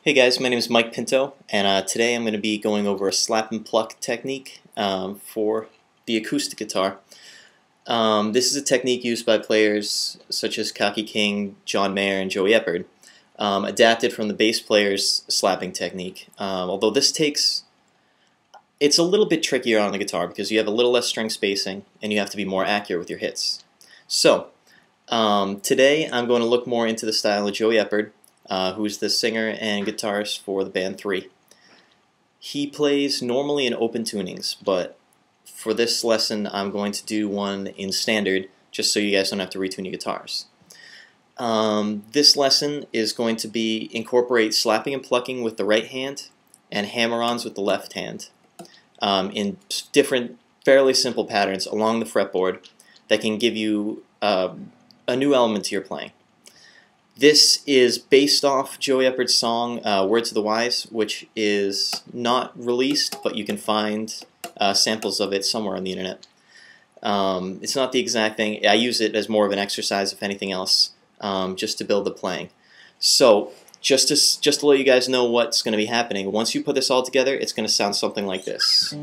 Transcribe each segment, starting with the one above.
Hey guys, my name is Mike Pinto, and today I'm going to be going over a slap and pluck technique for the acoustic guitar. This is a technique used by players such as Cocky King, John Mayer, and Joey Eppard, adapted from the bass player's slapping technique. Although it's a little bit trickier on the guitar because you have a little less string spacing and you have to be more accurate with your hits. So, today I'm going to look more into the style of Joey Eppard, who's the singer and guitarist for the band 3. He plays normally in open tunings, but for this lesson I'm going to do one in standard just so you guys don't have to retune your guitars. This lesson is going to incorporate slapping and plucking with the right hand and hammer-ons with the left hand in different, fairly simple patterns along the fretboard that can give you a new element to your playing. This is based off Joey Eppard's song Words of the Wise, which is not released, but you can find samples of it somewhere on the internet. It's not the exact thing. I use it as more of an exercise, if anything else, just to build the playing. So, just to let you guys know what's going to be happening, once you put this all together, it's going to sound something like this.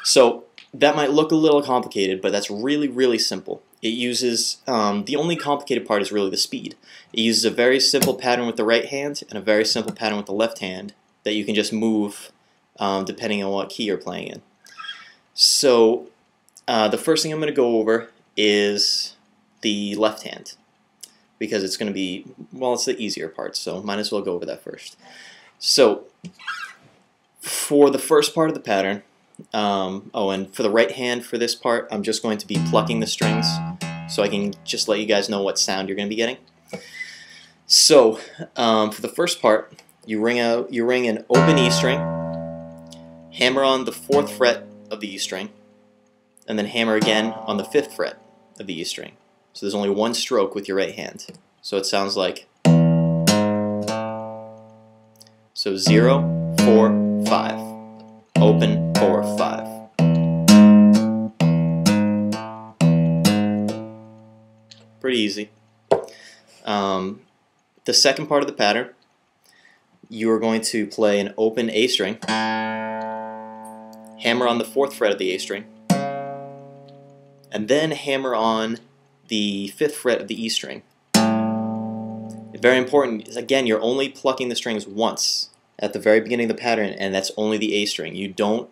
So that might look a little complicated, but that's really, really simple. It uses, the only complicated part is really the speed. It uses a very simple pattern with the right hand and a very simple pattern with the left hand that you can just move depending on what key you're playing in. So the first thing I'm going to go over is the left hand, because it's going to be, well, it's the easier part, so might as well go over that first. So for the first part of the pattern, and for the right hand for this part, I'm just going to be plucking the strings so I can just let you guys know what sound you're going to be getting. So for the first part, you ring an open E string, hammer on the 4th fret of the E string, and then hammer again on the 5th fret of the E string. So there's only one stroke with your right hand. So it sounds like, so 0, 4, 5. Open, 4, 5. Pretty easy. The second part of the pattern, you are going to play an open A string, hammer on the 4th fret of the A string, and then hammer on the 5th fret of the E string. Very important is, again, you're only plucking the strings once at the very beginning of the pattern, and that's only the A string. You do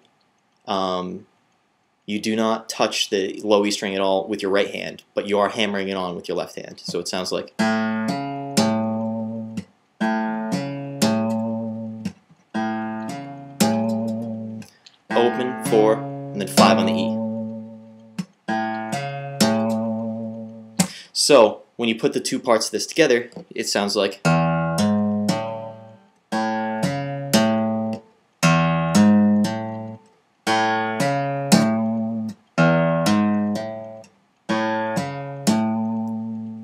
not touch the low E string at all with your right hand, but you are hammering it on with your left hand. So it sounds like, open, 4, and then 5 on the E. So when you put the two parts of this together, it sounds like,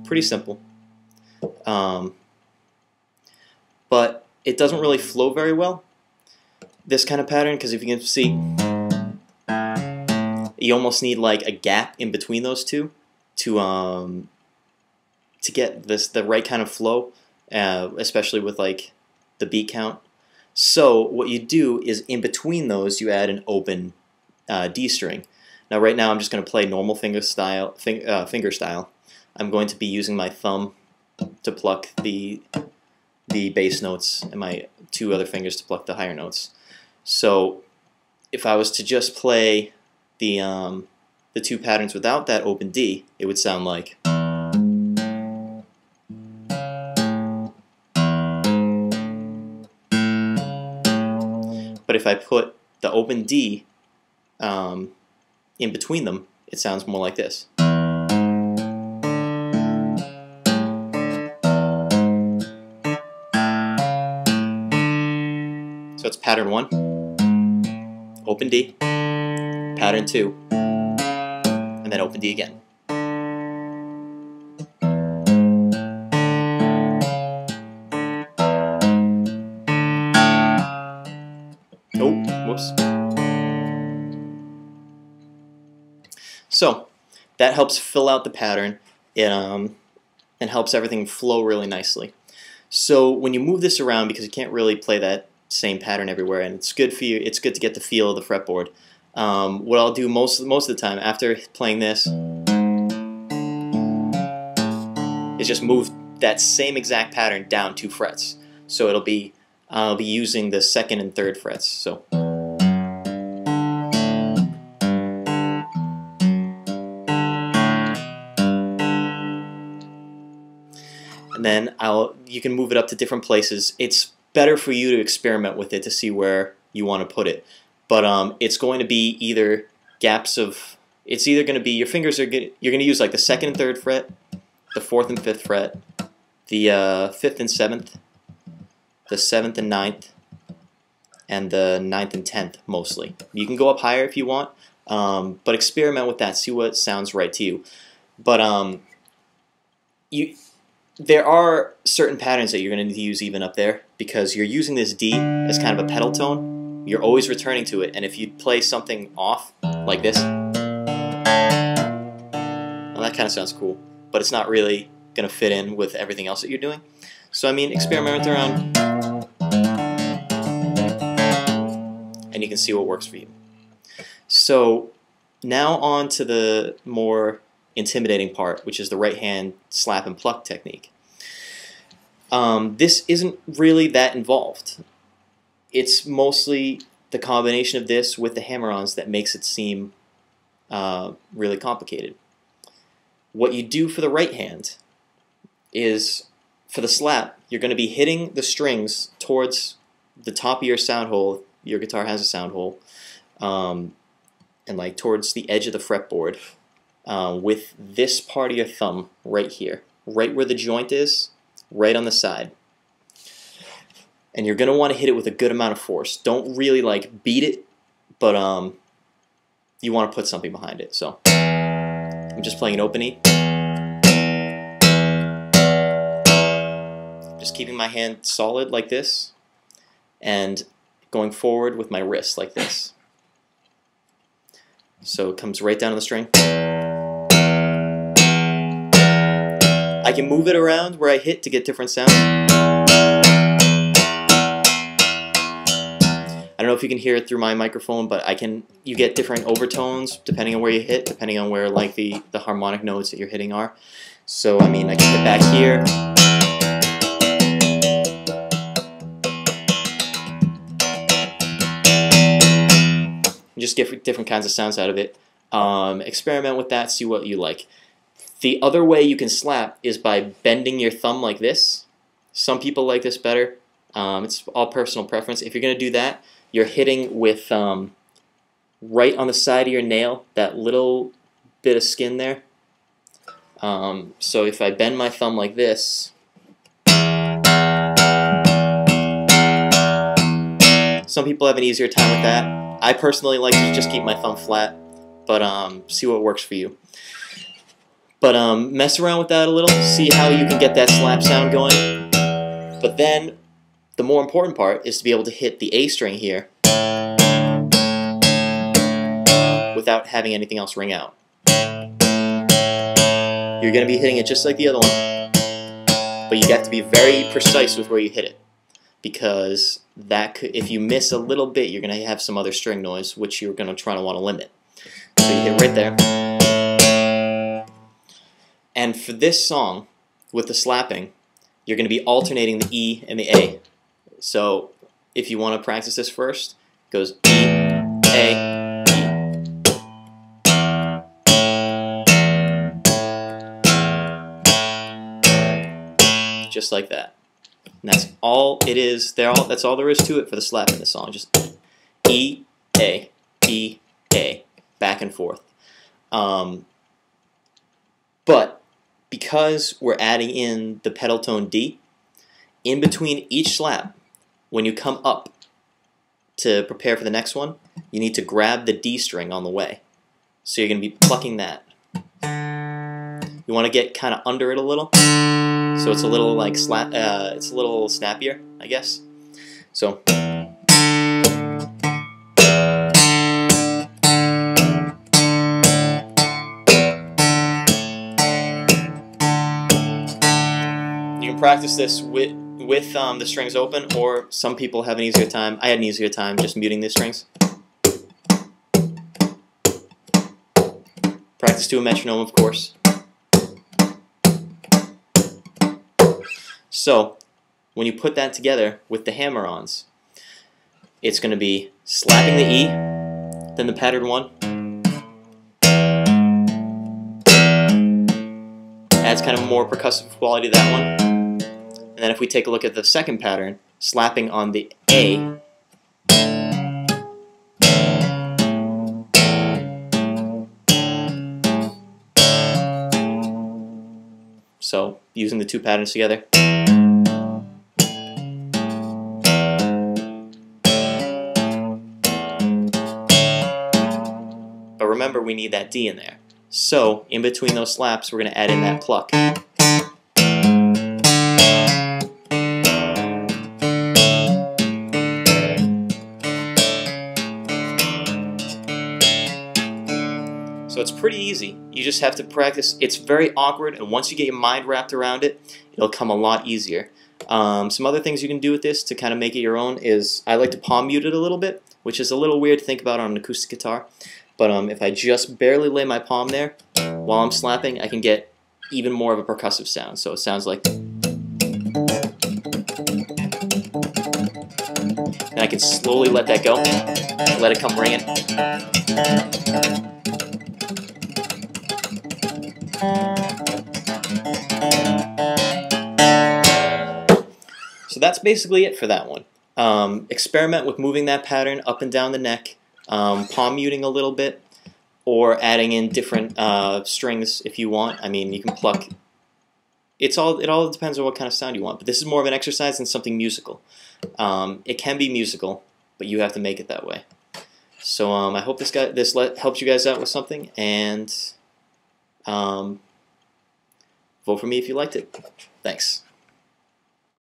pretty simple, but it doesn't really flow very well, this kind of pattern, because if you can see, you almost need like a gap in between those two to get the right kind of flow, especially with like the beat count. So what you do is in between those you add an open D string. Now right now I'm just going to play normal finger style. I'm going to be using my thumb to pluck the bass notes and my two other fingers to pluck the higher notes. So if I was to just play the two patterns without that open D, it would sound like, but if I put the open D in between them, it sounds more like this. So it's pattern 1, open D, pattern 2, and then open D again. that helps fill out the pattern and helps everything flow really nicely. So when you move this around, because you can't really play that same pattern everywhere, and it's good for you, it's good to get the feel of the fretboard. What I'll do most of the time after playing this is just move that same exact pattern down 2 frets. So I'll be using the 2nd and 3rd frets. So. And then you can move it up to different places. It's better for you to experiment with it to see where you want to put it. But it's going to be either gaps of, it's either going to be, your fingers are you're going to use like the 2nd and 3rd fret, the 4th and 5th fret, the 5th and 7th, the 7th and 9th, and the 9th and 10th mostly. You can go up higher if you want, but experiment with that, see what sounds right to you. But there are certain patterns that you're going to need to use even up there, because you're using this D as kind of a pedal tone. You're always returning to it, and if you play something off, like this, well, that kind of sounds cool, but it's not really going to fit in with everything else that you're doing. So I mean, experiment around, and you can see what works for you. So now on to the more intimidating part, which is the right hand slap and pluck technique. This isn't really that involved. It's mostly the combination of this with the hammer-ons that makes it seem really complicated. What you do for the right hand is, for the slap, you're going to be hitting the strings towards the top of your sound hole. Your guitar has a sound hole, and like towards the edge of the fretboard. With this part of your thumb right here, right where the joint is, right on the side. And you're going to want to hit it with a good amount of force. Don't really like beat it, but you want to put something behind it. So I'm just playing an open E. Just keeping my hand solid like this, and going forward with my wrist like this. So it comes right down on the string. I can move it around where I hit to get different sounds. I don't know if you can hear it through my microphone, but you get different overtones depending on where you hit, depending on where like the harmonic notes that you're hitting are. So I mean, I can hit back here. And just get different kinds of sounds out of it. Experiment with that, see what you like. The other way you can slap is by bending your thumb like this. Some people like this better. It's all personal preference. If you're going to do that, you're hitting with right on the side of your nail, that little bit of skin there. So if I bend my thumb like this, some people have an easier time with that. I personally like to just keep my thumb flat, but see what works for you. But mess around with that a little, see how you can get that slap sound going. But then, the more important part is to be able to hit the A string here without having anything else ring out. You're going to be hitting it just like the other one, but you have to be very precise with where you hit it, because if you miss a little bit, you're going to have some other string noise, which you're going to try to want to limit. So you hit right there. And for this song, with the slapping, you're going to be alternating the E and the A. So if you want to practice this first, it goes E, A, E. Just like that. And that's all it is. That's all there is to it for the slap in the song. Just E, A, back and forth. But because we're adding in the pedal tone D, in between each slap, when you come up to prepare for the next one, you need to grab the D string on the way. So you're going to be plucking that. You want to get kind of under it a little, so it's a little like it's a little snappier, I guess. So. can practice this with the strings open, or some people have an easier time. I had an easier time just muting the strings. Practice to a metronome, of course. So, when you put that together with the hammer-ons, it's going to be slapping the E, then the pattern 1. Adds kind of more percussive quality to that one. And then if we take a look at the second pattern, slapping on the A, so using the two patterns together. But remember, we need that D in there. So in between those slaps, we're going to add in that pluck. So it's pretty easy. You just have to practice. It's very awkward, and once you get your mind wrapped around it, it'll come a lot easier. Some other things you can do with this to kind of make it your own is I like to palm mute it a little bit, which is a little weird to think about on an acoustic guitar. But if I just barely lay my palm there while I'm slapping, I can get even more of a percussive sound. So it sounds like... And I can slowly let that go, let it come ringing. So that's basically it for that one. Experiment with moving that pattern up and down the neck, palm muting a little bit, or adding in different strings if you want. I mean, you can pluck. It all depends on what kind of sound you want. But this is more of an exercise than something musical. It can be musical, but you have to make it that way. So I hope this helps you guys out with something, and vote for me if you liked it. Thanks.